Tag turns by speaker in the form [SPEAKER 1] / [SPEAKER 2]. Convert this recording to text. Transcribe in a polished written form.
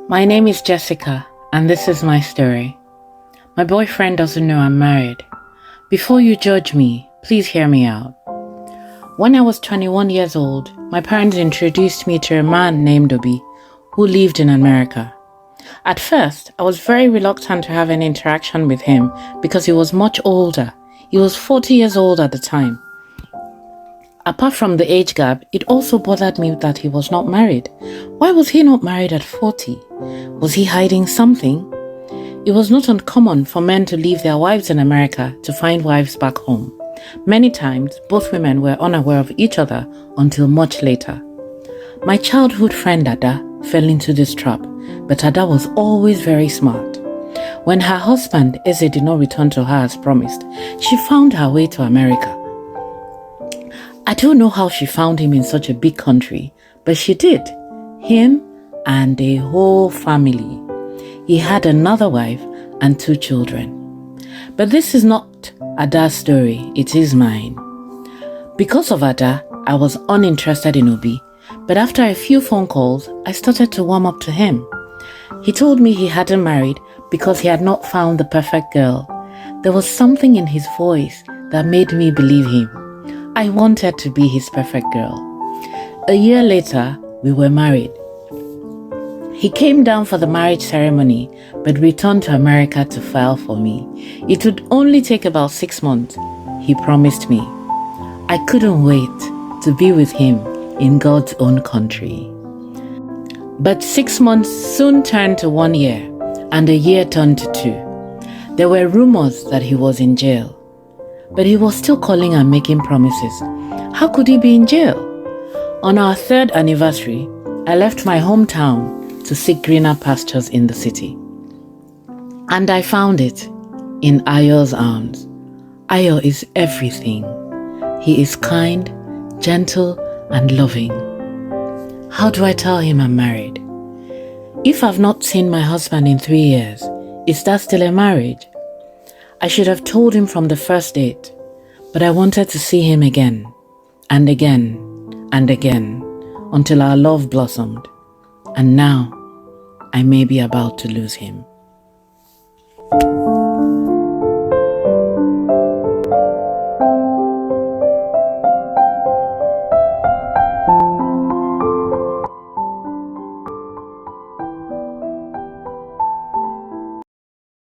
[SPEAKER 1] My name is Jessica, and this is my story. My boyfriend doesn't know I'm married. Before you judge me, please hear me out. When I was 21 years old, my parents introduced me to a man named Obi, who lived in America. At first, I was very reluctant to have an interaction with him because he was much older. He was 40 years old at the time. Apart from the age gap, it also bothered me that he was not married. Why was he not married at 40? Was he hiding something? It was not uncommon for men to leave their wives in America to find wives back home. Many times, both women were unaware of each other until much later. My childhood friend Ada fell into this trap, but Ada was always very smart. When her husband Eze did not return to her as promised, she found her way to America. I don't know how she found him in such a big country, but she did. Him and a whole family. He had another wife and 2 children. But this is not Ada's story, it is mine. Because of Ada, I was uninterested in Obi, but after a few phone calls, I started to warm up to him. He told me he hadn't married because he had not found the perfect girl. There was something in his voice that made me believe him. I wanted to be his perfect girl. A year later, we were married. He came down for the marriage ceremony, but returned to America to file for me. It would only take about 6 months, he promised me. I couldn't wait to be with him in God's own country. But 6 months soon turned to 1 year, and a year turned to 2. There were rumors that he was in jail. But he was still calling and making promises. How could he be in jail? On our 3rd anniversary, I left my hometown to seek greener pastures in the city. And I found it in Ayo's arms. Ayo is everything. He is kind, gentle, and loving. How do I tell him I'm married? If I've not seen my husband in 3 years, is that still a marriage? I should have told him from the first date, but I wanted to see him again, and again, and again, until our love blossomed. And now, I may be about to lose him.